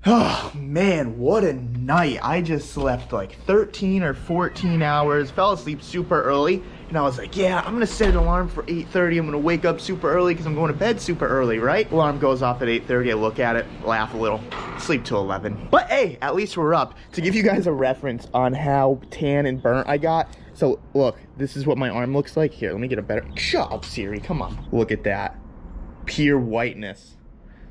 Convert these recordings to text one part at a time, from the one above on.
Oh man, what a night. I just slept like 13 or 14 hours, fell asleep super early, and I was like, yeah, I'm gonna set an alarm for 8:30. I'm gonna wake up super early because I'm going to bed super early, right? Alarm goes off at 8:30, I look at it, laugh a little, sleep till 11. But hey, at least we're up. To give you guys a reference on how tan and burnt I got, so look, this is what my arm looks like. Here, let me get a better, shut up Siri, come on. Look at that, pure whiteness.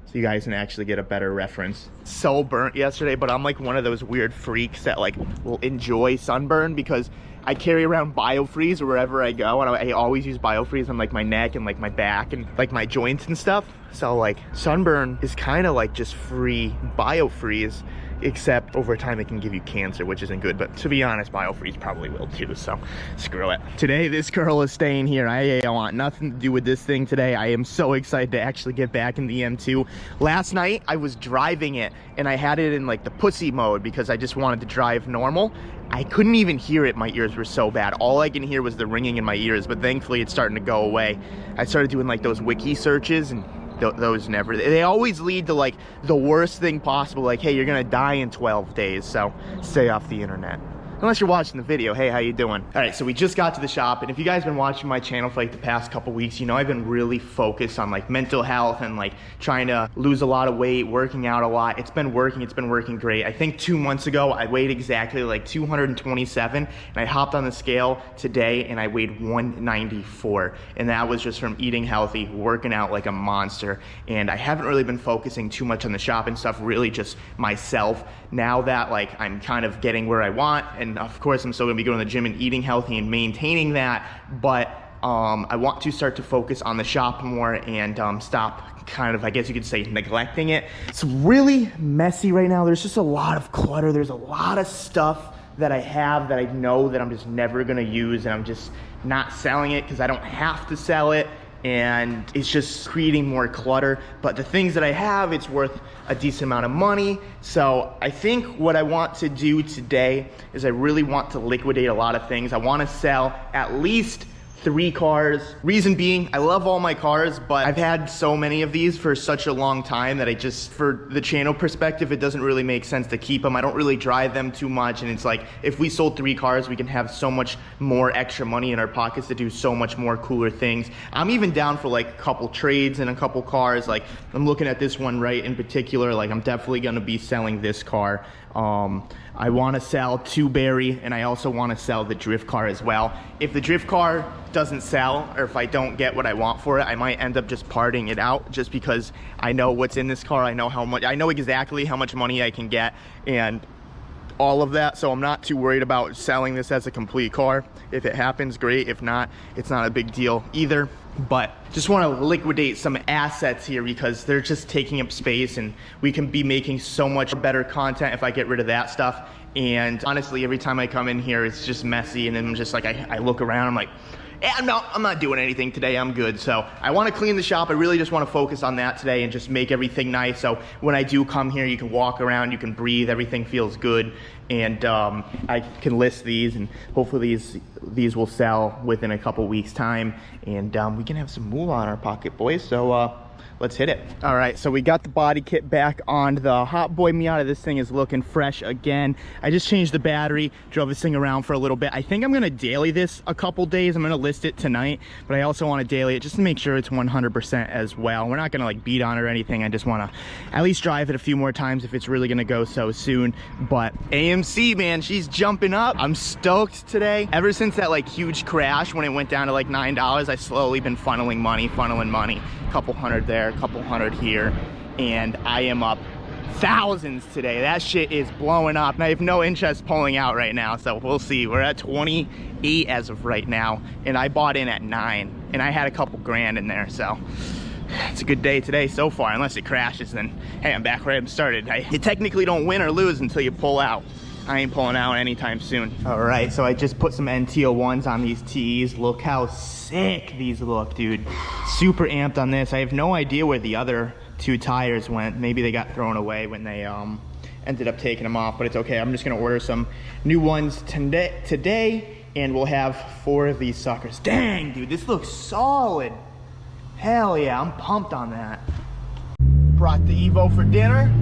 So you guys can actually get a better reference. So burnt yesterday, but I'm like one of those weird freaks that like will enjoy sunburn because I carry around BioFreeze wherever I go, and I always use BioFreeze on like my neck and like my back and like my joints and stuff. So like sunburn is kind of like just free BioFreeze, except over time it can give you cancer, which isn't good. But to be honest, BioFreeze probably will too, so screw it. Today this girl is staying here. I want nothing to do with this thing today. I am so excited to actually get back in the M2. Last night I was driving it and I had it in like the pussy mode because I just wanted to drive normal. I couldn't even hear it, my ears were so bad. All I can hear was the ringing in my ears, but thankfully it's starting to go away. I started doing like those wiki searches, and those never, they always lead to like the worst thing possible, like, hey, you're gonna die in 12 days, so stay off the internet. Unless you're watching the video. Hey, how you doing? All right, so we just got to the shop, and if you guys been watching my channel for like the past couple weeks, you know I've been really focused on like mental health and like trying to lose a lot of weight, working out a lot. It's been working great. I think 2 months ago, I weighed exactly like 227, and I hopped on the scale today and I weighed 194. And that was just from eating healthy, working out like a monster. And I haven't really been focusing too much on the shop and stuff, really just myself. Now that like I'm kind of getting where I want, and of course I'm still gonna be going to the gym and eating healthy and maintaining that, but I want to start to focus on the shop more and stop kind of, I guess you could say, neglecting it. It's really messy right now. There's just a lot of clutter. There's a lot of stuff that I have that I know that I'm just never gonna use, and I'm just not selling it because I don't have to sell it, and it's just creating more clutter. But the things that I have, it's worth a decent amount of money. So I think what I want to do today is I really want to liquidate a lot of things. I want to sell at least 3 cars. Reason being, I love all my cars, but I've had so many of these for such a long time that I just, for the channel perspective, it doesn't really make sense to keep them. I don't really drive them too much, and it's like, if we sold 3 cars, we can have so much more extra money in our pockets to do so much more cooler things. I'm even down for like a couple trades and a couple cars. Like, I'm looking at this one right in particular, like I'm definitely gonna be selling this car. I want to sell 2 Berry, and I also want to sell the drift car as well. If the drift car doesn't sell, or if I don't get what I want for it, I might end up just parting it out, just because I know what's in this car. I know how much, I know exactly how much money I can get and all of that, so I'm not too worried about selling this as a complete car. If it happens, great. If not, it's not a big deal either. But just want to liquidate some assets here because they're just taking up space, and we can be making so much better content if I get rid of that stuff. And honestly, every time I come in here, it's just messy, and then I'm just like, I look around, I'm like, yeah, I'm not doing anything today, I'm good. So I want to clean the shop. I really just want to focus on that today and just make everything nice. So when I do come here, you can walk around, you can breathe, everything feels good. And I can list these, and hopefully these will sell within a couple weeks time, and we can have some moolah in our pocket, boys. So let's hit it. All right, so we got the body kit back on the Hot Boy Miata. This thing is looking fresh again. I just changed the battery, drove this thing around for a little bit. I think I'm gonna daily this a couple days. I'm gonna list it tonight, but I also wanna daily it just to make sure it's 100% as well. We're not gonna like beat on it or anything. I just wanna at least drive it a few more times if it's really gonna go so soon. But AMC, man, she's jumping up. I'm stoked today. Ever since that like huge crash when it went down to like $9, I've slowly been funneling money. A couple hundred there, a couple hundred here, and I am up thousands today. That shit is blowing up, and I have no interest pulling out right now, so we'll see. We're at 28 as of right now, and I bought in at 9, and I had a couple grand in there, so it's a good day today so far. Unless it crashes, then hey, I'm back where I started. You technically don't win or lose until you pull out. I ain't pulling out anytime soon. All right, so I just put some NT01s on these T's. Look how sick these look, dude. Super amped on this. I have no idea where the other 2 tires went. Maybe they got thrown away when they ended up taking them off, but it's okay. I'm just gonna order some new ones today, and we'll have 4 of these suckers. Dang, dude, this looks solid. Hell yeah, I'm pumped on that. Brought the Evo for dinner.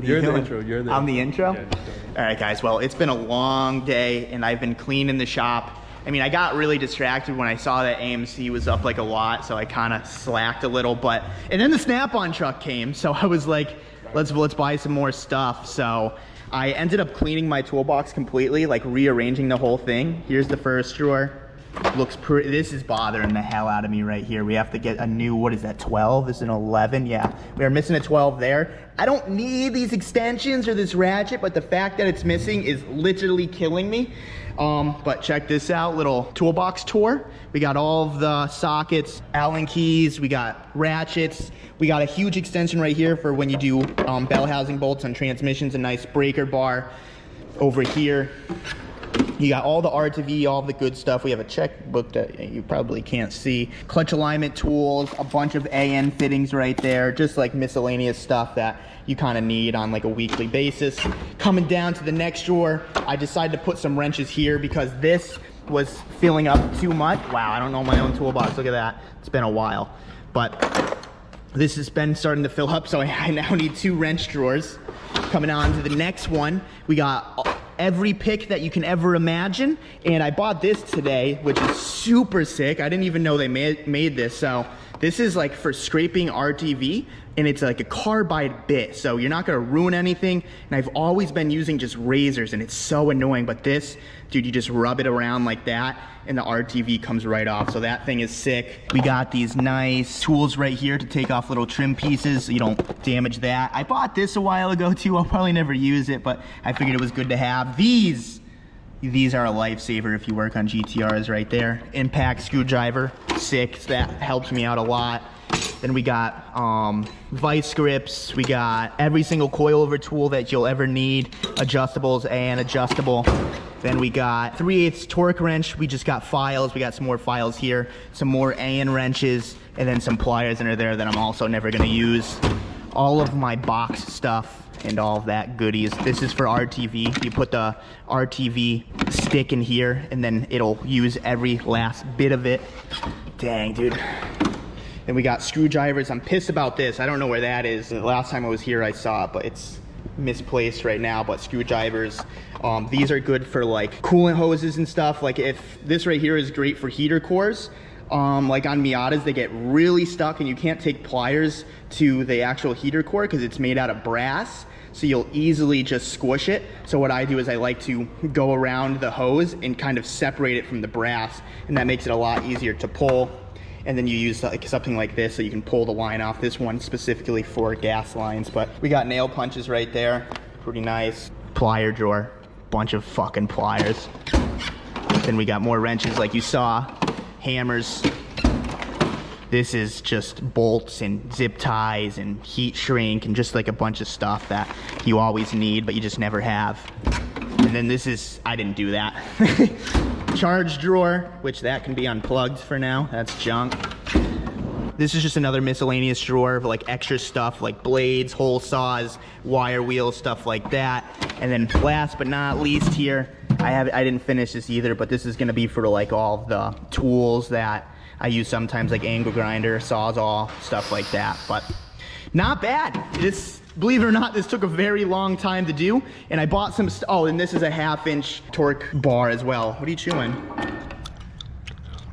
What are you doing? You're the intro. I'm the intro? Yeah, all right, guys. Well, it's been a long day, and I've been cleaning the shop. I mean, I got really distracted when I saw that AMC was up like a lot, so I kind of slacked a little. And then the Snap-on truck came, so I was like, let's buy some more stuff. So I ended up cleaning my toolbox completely, like rearranging the whole thing. Here's the first drawer. Looks pretty. This is bothering the hell out of me right here. We have to get a new, what is that, 12? This is an 11, yeah. We are missing a 12 there. I don't need these extensions or this ratchet, but the fact that it's missing is literally killing me. But check this out, little toolbox tour. We got all of the sockets, Allen keys, we got ratchets. We got a huge extension right here for when you do bell housing bolts on transmissions, a nice breaker bar over here. You got all the RTV, all the good stuff. We have a checkbook that you probably can't see. Clutch alignment tools, a bunch of AN fittings right there, just like miscellaneous stuff that you kind of need on like a weekly basis. Coming down to the next drawer, I decided to put some wrenches here because this was filling up too much. Wow, I don't know my own toolbox. Look at that. It's been a while. But this has been starting to fill up, so I now need 2 wrench drawers. Coming on to the next one, we got every pick that you can ever imagine, and I bought this today, which is super sick. I didn't even know they made this. So this is like for scraping RTV, and it's like a carbide bit, so you're not gonna ruin anything. And I've always been using just razors, and it's so annoying, but this, dude, you just rub it around like that and the RTV comes right off. So that thing is sick. We got these nice tools right here to take off little trim pieces so you don't damage that. I bought this a while ago too. I'll probably never use it, but I figured it was good to have. These are a lifesaver if you work on GTRs right there. Impact screwdriver, sick. So that helps me out a lot. Then we got vice grips. We got every single coilover tool that you'll ever need. Adjustables and adjustable. Then we got 3/8 torque wrench. We just got files. We got some more files here. Some more AN wrenches. And then some pliers that are there that I'm also never gonna use. All of my box stuff and all of that goodies. This is for RTV. You put the RTV stick in here and then it'll use every last bit of it. Dang, dude. Then we got screwdrivers. I'm pissed about this. I don't know where that is. The last time I was here, I saw it, but it's misplaced right now. But screwdrivers, these are good for like coolant hoses and stuff. Like if this right here is great for heater cores. Like on Miatas, they get really stuck and you can't take pliers to the actual heater core because it's made out of brass. So you'll easily just squish it. So what I do is I like to go around the hose and kind of separate it from the brass, and that makes it a lot easier to pull. And then you use like something like this so you can pull the line off. This one specifically for gas lines, but we got nail punches right there. Pretty nice. Plier drawer, bunch of fucking pliers. Then we got more wrenches like you saw, hammers. This is just bolts and zip ties and heat shrink and just like a bunch of stuff that you always need, but you just never have. And then this is, I didn't do that. Charge drawer, which that can be unplugged for now. That's junk. This is just another miscellaneous drawer of like extra stuff like blades, hole saws, wire wheels, stuff like that. And then last but not least here, I didn't finish this either, but this is gonna be for like all the tools that I use sometimes, like angle grinder, sawzall, stuff like that. But not bad. This, believe it or not, this took a very long time to do. And I bought some, oh, and this is a 1/2-inch torque bar as well. What are you chewing?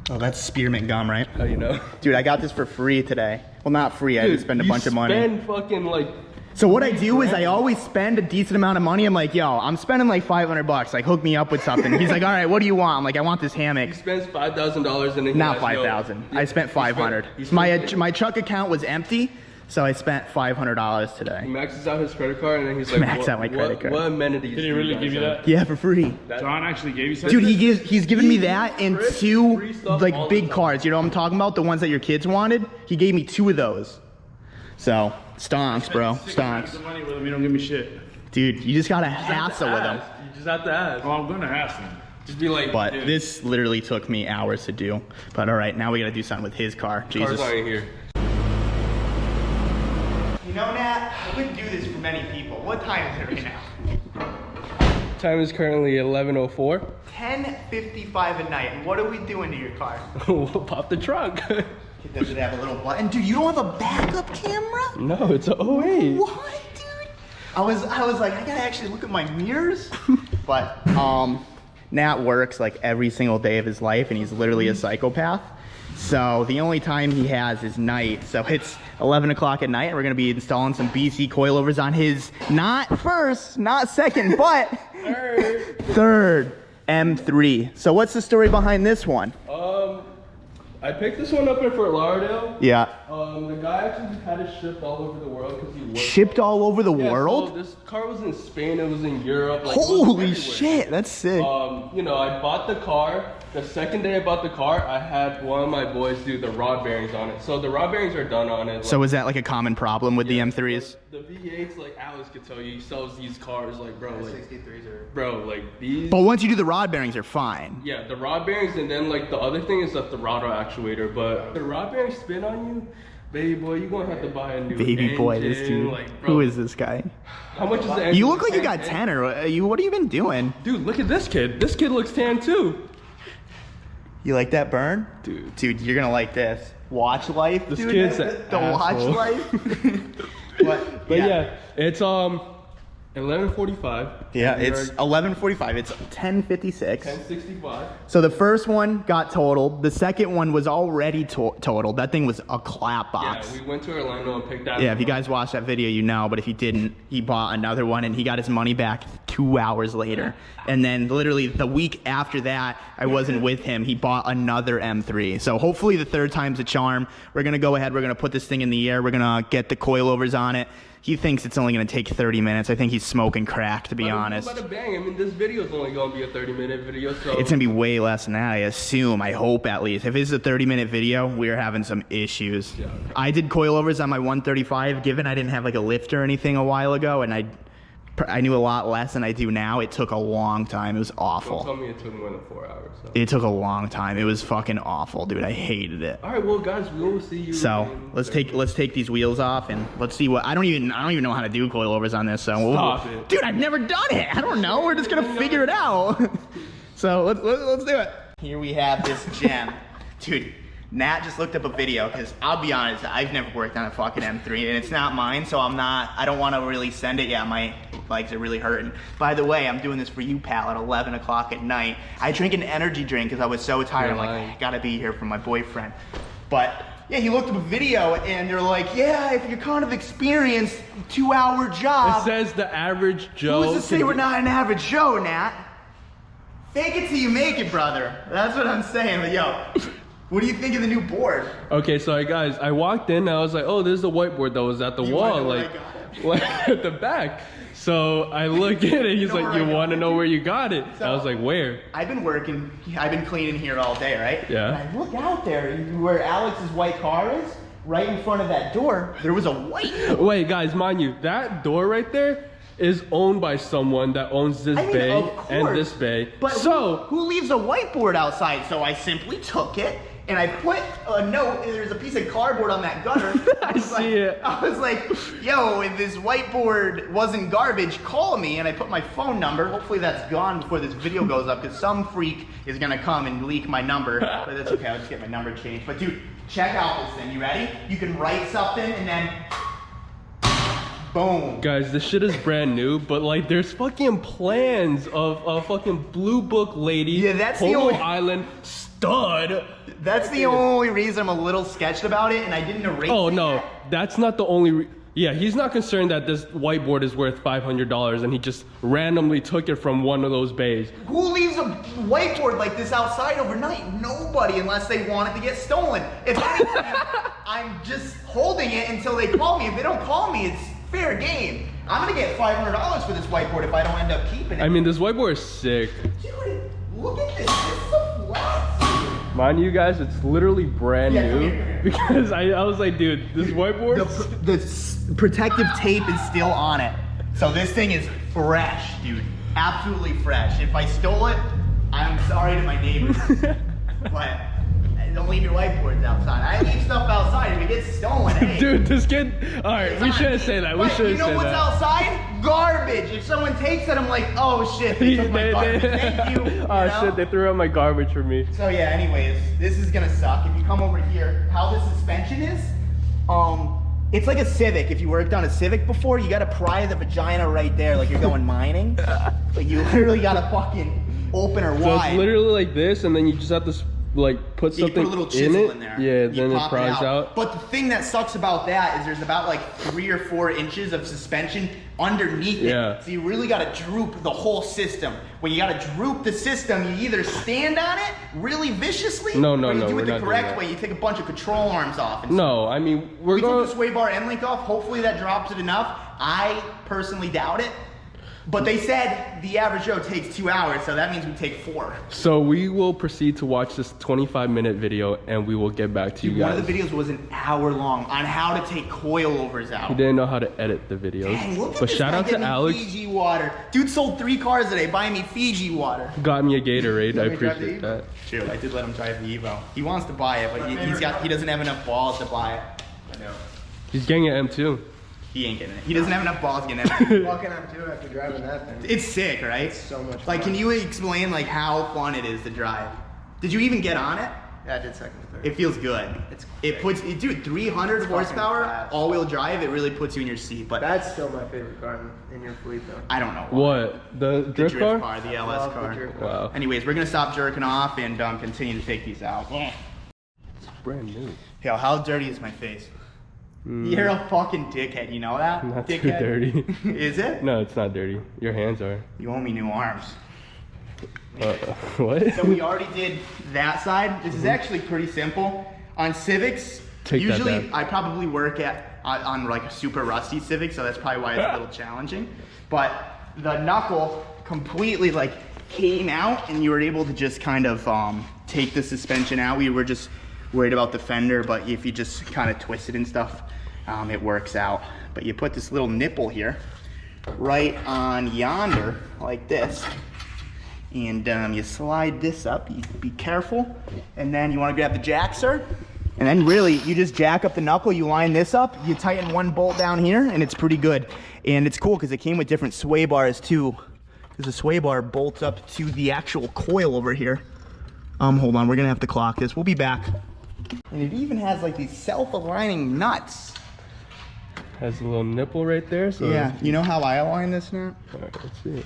Oh, that's spearmint gum, right? How you know? Dude, I got this for free today. Well, not free, I had to spend a bunch of money. Spend fucking like... So what I do is I always spend a decent amount of money. I'm like, yo, I'm spending like $500. Like, hook me up with something. He's like, all right, what do you want? I'm like, I want this hammock. He spends $5,000 and then not $5,000. I spent $500. My truck account was empty, so I spent $500 today. He maxes out his credit card and then he's like, max out my credit card. What amenities? Did he really give you that? Yeah, for free. John actually gave you something? Dude, he's given me that and two like big cars. You know what I'm talking about? The ones that your kids wanted. He gave me 2 of those. So stonks, bro. Stonks. The money with him, you don't give me shit. Dude, you just gotta hassle with him. You just have to ask. Oh, I'm gonna hassle him. Just be like, But dude, this literally took me hours to do. But all right, now we gotta do something with his car. Jesus. cars aren't here. You know, Nat, I wouldn't do this for many people. What time is it right now? Time is currently 11:04. 10:55 at night. And what are we doing to your car? We'll pop the trunk. Does it have a little button? Dude, you don't have a backup camera? No, it's a 08. What, dude? I was like, I gotta actually look at my mirrors. But Nat works like every single day of his life, and he's literally a psychopath. So the only time he has is night. So it's 11 o'clock at night, and we're gonna be installing some BC coilovers on his not first, not second, but third M3. So what's the story behind this one? I picked this one up in Fort Lauderdale. Yeah. The guy actually had it shipped all over the world because he worked. Shipped all over the world? So this car was in Spain, it was in Europe. Like, it was Holy everywhere. shit, that's sick. You know, I bought the car. The second day I bought the car, I had one of my boys do the rod bearings on it. So the rod bearings are done on it. So is that like a common problem with the M3s? The V8s, like Alex could tell you, he sells these cars like, bro, like 63s are, bro, like these. But once you do the rod bearings, are fine. Yeah, the rod bearings, and then like the other thing is the throttle actuator. But the rod bearings spin on you, baby boy, you're gonna have to buy a new Baby boy, engine. this dude. Like, bro, Who is this guy? how much is the engine? You look like you got 10 or what have you been doing? Dude, look at this kid. This kid looks tan too. You like that burn? Dude. Dude, you're gonna like this. Watch life, This dude. kid's the an watch asshole. life. But yeah, it's 11:45. Yeah, it's 11:45. It's 10:56. 10:65. So the first one got totaled. The second one was already totaled. That thing was a clap box. Yeah, we went to Orlando and picked that Yeah, up. if you guys watched that video, you know. But if you didn't, he bought another one and he got his money back 2 hours later. And then literally the week after that, I wasn't with him. He bought another M3. So hopefully the third time's a charm. We're gonna go ahead. We're gonna put this thing in the air. We're gonna get the coilovers on it. He thinks it's only gonna take 30 minutes. I think he's smoking crack, to be honest. Bada bang. I mean, this video is only gonna be a 30-minute video, so It's gonna be way less than that, I assume. I hope at least. If it's a 30-minute video, we are having some issues. Yeah. I did coilovers on my 135, given I didn't have like a lift or anything a while ago, and I knew a lot less than I do now. It took a long time. It was don't awful. tell me it took more than 4 hours. So. It took a long time. It was fucking awful, dude. I hated it. All right, well, guys, we will see you. So in let's take these wheels off and let's see what I don't even know how to do coilovers on this. So Stop it. dude, I've never done it. I don't know. We're just gonna figure it out. So let's do it. Here we have this gem, dude. Nat just looked up a video because I'll be honest, I've never worked on a fucking M3 and it's not mine, so I don't want to really send it. Yeah, my legs are really hurting. By the way, I'm doing this for you, pal, at 11 o'clock at night. I drink an energy drink because I was so tired. I'm like, I gotta be here for my boyfriend. But yeah, he looked up a video and they're like, yeah, if you're kind of experienced, 2-hour job. It says the average Joe. Who's to say we're not an average Joe, Nat? Fake it till you make it, brother. That's what I'm saying. But yo, what do you think of the new board? Okay, so guys, I walked in and I was like, oh, there's the whiteboard that was at the wall, like at the back. So I look at it, he's like, you want to know where you got it? I was like, where? I've been cleaning here all day, right? Yeah. And I look out there where Alex's white car is, right in front of that door, there was a white. Wait, guys, mind you, that door right there is owned by someone that owns this bay of course, and this bay. But so who leaves a whiteboard outside? So I simply took it and I put a note, and there's a piece of cardboard on that gutter. I see it. I was like, yo, if this whiteboard wasn't garbage, call me. And I put my phone number. Hopefully that's gone before this video goes up because some freak is gonna come and leak my number. But that's okay, I'll just get my number changed. But dude, check out this thing. You ready? You can write something and then boom. guys, this shit is brand new, but like there's fucking plans of a fucking blue book lady, Yeah, that's the Homo only- Island stud. That's the only reason I'm a little sketched about it, and I didn't erase Oh it no, yet. that's not the only. Yeah, he's not concerned that this whiteboard is worth $500 and he just randomly took it from one of those bays. Who leaves a whiteboard like this outside overnight? Nobody, unless they want it to get stolen. If anything, I'm just holding it until they call me. If they don't call me, it's fair game. I'm gonna get $500 for this whiteboard if I don't end up keeping it. I mean, this whiteboard is sick. Dude, look at this. This is a flat. Mind you guys, it's literally brand Yeah, come new. here. Because I was like, dude, this whiteboard. The protective tape is still on it. So this thing is fresh, dude. Absolutely fresh. If I stole it, I'm sorry to my neighbors. But don't leave your whiteboards outside. I leave stuff outside. If it gets stolen, hey. Dude, this kid. All right, we shouldn't say that. We But shouldn't you know say what's that. outside? Garbage. If someone takes it, I'm like, oh shit, they took my garbage. Thank you. You Oh know? shit, they threw out my garbage for me. So yeah, anyways, this is gonna suck. If you come over here, how the suspension is, It's like a Civic. If you worked on a Civic before, you gotta pry the vagina right there like you're going mining. Like you literally gotta fucking open her So wide. it's literally like this, and then you just have to like put You something put a little chisel in it. there. Yeah, You then it pop pries out. But the thing that sucks about that is there's about like 3 or 4 inches of suspension underneath Yeah. it. So you really gotta droop the whole system. When you gotta droop the system, you either stand on it really viciously, No, or you do we're it the not doing correct that. way. You take a bunch of control arms off. And No, I mean we're we took going. the sway bar end link off. Hopefully that drops it enough. I personally doubt it. But they said the average Joe takes 2 hours, so that means we take 4. So we will proceed to watch this 25-minute video, and we will get back to you guys. One of the videos was an hour long on how to take coilovers out. He didn't know how to edit the videos. Dang, look at But this shout guy out to getting Alex. Fiji water. Dude sold 3 cars today buying me Fiji water. Got me a Gatorade. I me drive the appreciate that. True, I did let him drive the Evo. He wants to buy it, but he doesn't have enough balls to buy it. I know. He's getting an M2. He ain't getting it. He doesn't have enough balls to get it. Fucking I'm doing after driving that thing. It's sick, right? It's so much Like, fun. can you explain like how fun it is to drive? Did you even get on it? Yeah, I did second and third. It feels good. It puts, dude, 300 horsepower, fast. all-wheel drive. It really puts you in your seat. But That's still my favorite car in your fleet, though. I don't know why. What? The The drift car? the LS Love the car. drift car. Wow. Anyways, we're gonna stop jerking off and continue to take these out. It's brand new. Yo, how dirty is my face? You're a fucking dickhead, you know that? Not too dickhead? dirty. Is it? No, it's not dirty. Your hands are. You owe me new arms. What? So we already did that side. This is actually pretty simple. On Civics, Take that usually back. I probably work on like a super rusty Civic, so that's probably why it's a little challenging. But the knuckle completely like came out, and you were able to just kind of take the suspension out. We were just worried about the fender, but if you just kind of twist it and stuff, it works out. But you put this little nipple here, right on yonder, like this. And you slide this up, you be careful. And then you wanna grab the jack, sir. And then really, you just jack up the knuckle, you line this up, you tighten one bolt down here, and it's pretty good. And it's cool because it came with different sway bars too. Because the sway bar bolts up to the actual coil over here. Hold on, we're gonna have to clock this. We'll be back. And it even has like these self-aligning nuts. Has a little nipple right there. So Yeah, you know how I align this nut? All right, let's see it.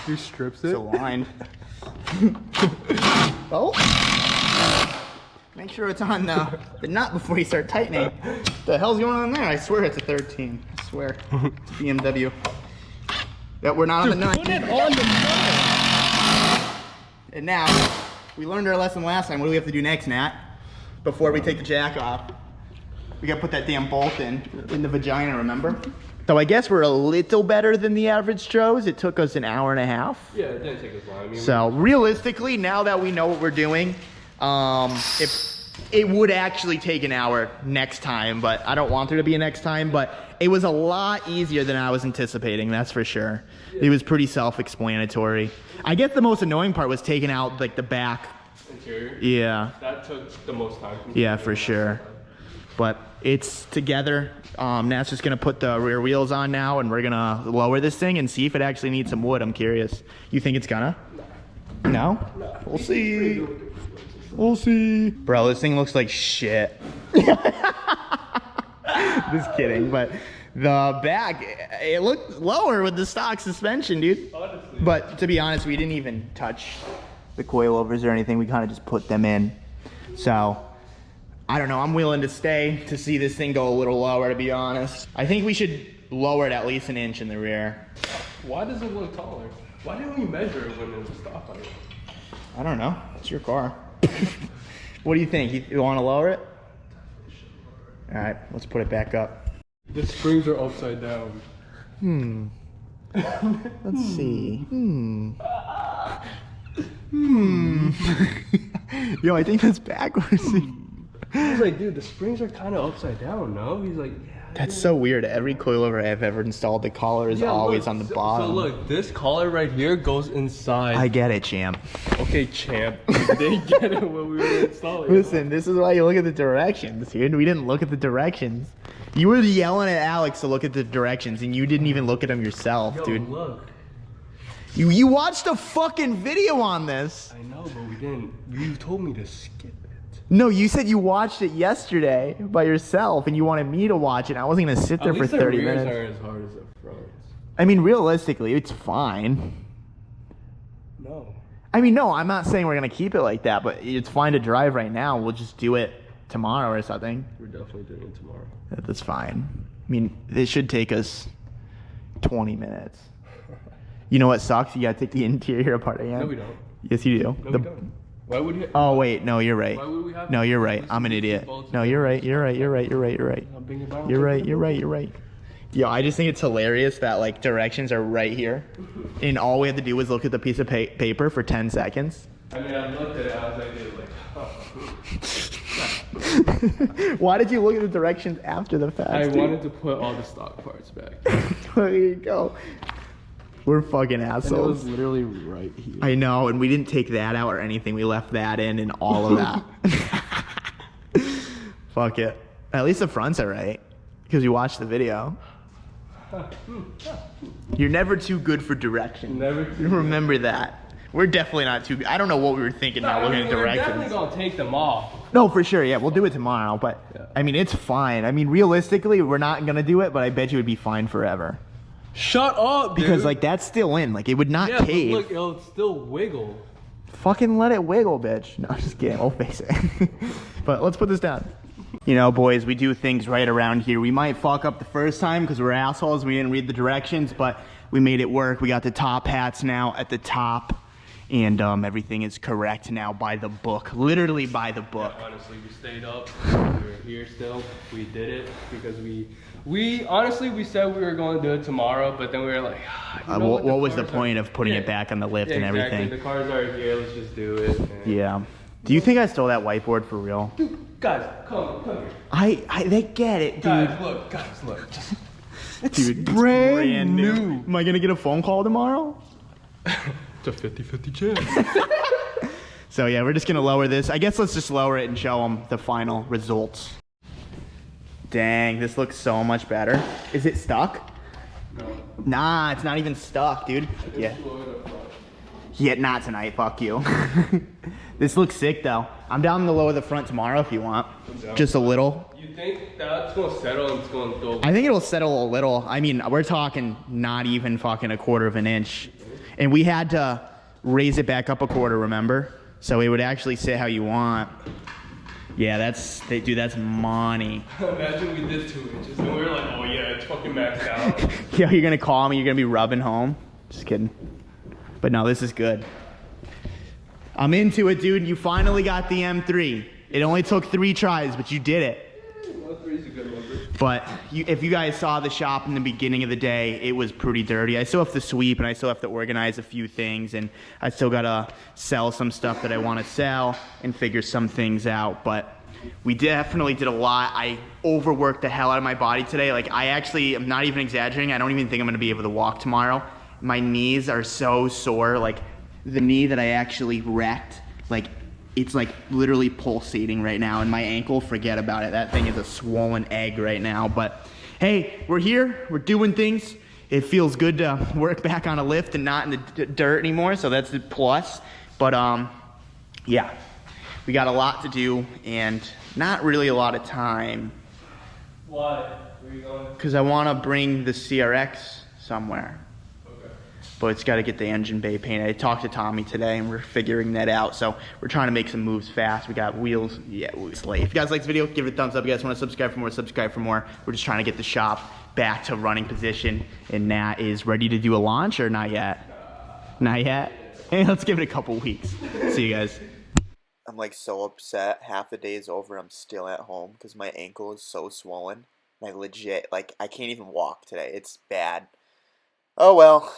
He strips it. It's aligned. Oh. Make sure it's on the nut before you start tightening. The hell's going on there? I swear it's a 13. I swear. It's a BMW. That we're not on the nut. Put it on the nut. And now, we learned our lesson last time. What do we have to do next, Nat? Before we take the jack off. We gotta put that damn bolt in the vagina, remember? So I guess we're a little better than the average Joes. It took us an hour and a half. Yeah, it didn't take as long. I mean, So realistically, now that we know what we're doing, it would actually take an hour next time, but I don't want there to be a next time, but it was a lot easier than I was anticipating, that's for sure. It was pretty self-explanatory. I guess the most annoying part was taking out like the back. interior. Yeah, That took the most time. yeah, for sure. But it's together. Nat's just gonna put the rear wheels on now, and we're gonna lower this thing and see if it actually needs some wood. I'm curious. You think it's gonna? No? We'll see. We'll see. Bro, this thing looks like shit. Just kidding, but the back, it looked lower with the stock suspension, dude. Honestly. But to be honest, we didn't even touch the coilovers or anything. We kind of just put them in. So, I don't know. I'm willing to stay to see this thing go a little lower, to be honest. I think we should lower it at least an inch in the rear. Why does it look taller? Why didn't we measure it when it was stoplight? I don't know. It's your car. What do you think? You want to lower it? All right, let's put it back up. The springs are upside down. Let's see. Yo, I think that's backwards. I was like, dude, the springs are kind of upside down, no? He's like, yeah. That's so weird. Every coilover I've ever installed, the collar is Yeah, always look, on the so, bottom. So look, this collar right here goes inside. I get it, champ. Okay, champ. You didn't get it when we were installing it. Listen, this is why you look at the directions, dude. We didn't look at the directions. You were yelling at Alex to look at the directions, and you didn't even look at them yourself, Yo, dude. look. You watched a fucking video on this. I know, but we didn't. You told me to skip it. No, you said you watched it yesterday by yourself, and you wanted me to watch it. I wasn't gonna sit there for 30 minutes. The rears aren't as hard as the fronts. I mean, realistically, it's fine. No. I mean, no, I'm not saying we're gonna keep it like that, but it's fine to drive right now. We'll just do it tomorrow or something. We're definitely doing it tomorrow. That's fine. I mean, it should take us 20 minutes. You know what sucks? You gotta take the interior apart again. No, we don't. Yes, you do. No, we don't. Why would you? Oh wait, no, you're right. Why would we have? No, you're right. I'm an idiot. No, you're right. You're right. You're right. You're right. You're right. You're right. You're right. You're right. Yo, I just think it's hilarious that like directions are right here, and all we have to do is look at the piece of paper for 10 seconds. I mean, I looked at it. I was like, oh. Why did you look at the directions after the fact? I wanted to put all the stock parts back. There you go. We're fucking And it assholes. was literally right here. I know, and we didn't take that out or anything. We left that in and all of that. Fuck it. At least the fronts are right, because you watched the video. You're never too good for direction. Never too You remember that. We're definitely not too good. I don't know what we were thinking now looking at We're directions. definitely gonna take them off. No, for sure. Yeah, we'll do it tomorrow. But, Yeah. I mean, it's fine. I mean, realistically, we're not going to do it, but I bet you it would be fine forever. Shut up, dude. Because, like, that's still in. Like, it would not yeah, cave. but look, it'll still wiggle. Fucking let it wiggle, bitch. No, I'm just kidding. We'll face it. But let's put this down. You know, boys, we do things right around here. We might fuck up the first time because we're assholes. We didn't read the directions, but we made it work. We got the top hats now at the top. And everything is correct now by the book. Literally by the book. Yeah, honestly, we stayed up. We're here still. We did it because we honestly, we said we were going to do it tomorrow, but then we were like, what was the point of putting it back on the lift and exactly. everything? The cars are here. Let's just do it. And Yeah. Do you think I stole that whiteboard for real? Dude, guys, come here. They get it, dude. Guys, look. It's Dude, it's brand new. Am I gonna get a phone call tomorrow? It's a 50-50 chance. So yeah, we're just gonna lower this. I guess let's just lower it and show them the final results. Dang, this looks so much better. Is it stuck? No. Nah, it's not even stuck, dude. Yeah. Yeah, not tonight. Fuck you. This looks sick though. I'm down to lower the front tomorrow if you want. Just a little. You think that's gonna settle and it's gonna go? I think it'll settle a little. I mean, we're talking not even fucking a quarter of an inch. And we had to raise it back up a quarter, remember? So it would actually sit how you want. Yeah, that's money. Imagine we did 2 inches and we were like, oh yeah, it's fucking maxed out. Yo, you're gonna call me, you're gonna be rubbing home. Just kidding. But no, this is good. I'm into it, dude. You finally got the M3. It only took 3 tries, but you did it. But if you guys saw the shop in the beginning of the day, it was pretty dirty. I still have to sweep and I still have to organize a few things, and I still gotta sell some stuff that I want to sell and figure some things out. But we definitely did a lot. I overworked the hell out of my body today. Like, I'm not even exaggerating. I don't even think I'm gonna be able to walk tomorrow. My knees are so sore. Like, the knee that I actually wrecked, like, it's like literally pulsating right now, and my ankle, forget about it. That thing is a swollen egg right now. But hey, we're here, we're doing things. It feels good to work back on a lift and not in the dirt anymore, so that's the plus. But yeah, we got a lot to do and not really a lot of time. Why? Where are you going? Because I want to bring the CRX somewhere. But it's got to get the engine bay painted. I talked to Tommy today and we're figuring that out. So we're trying to make some moves fast. We got wheels. Yeah, it's late. If you guys like this video, give it a thumbs up. If you guys want to subscribe for more, subscribe for more. We're just trying to get the shop back to running position. And Nat is ready to do a launch or not yet? Not yet? Hey, let's give it a couple weeks. See you guys. I'm like so upset. Half the day is over. I'm still at home because my ankle is so swollen. And I legit, like, I can't even walk today. It's bad. Oh well.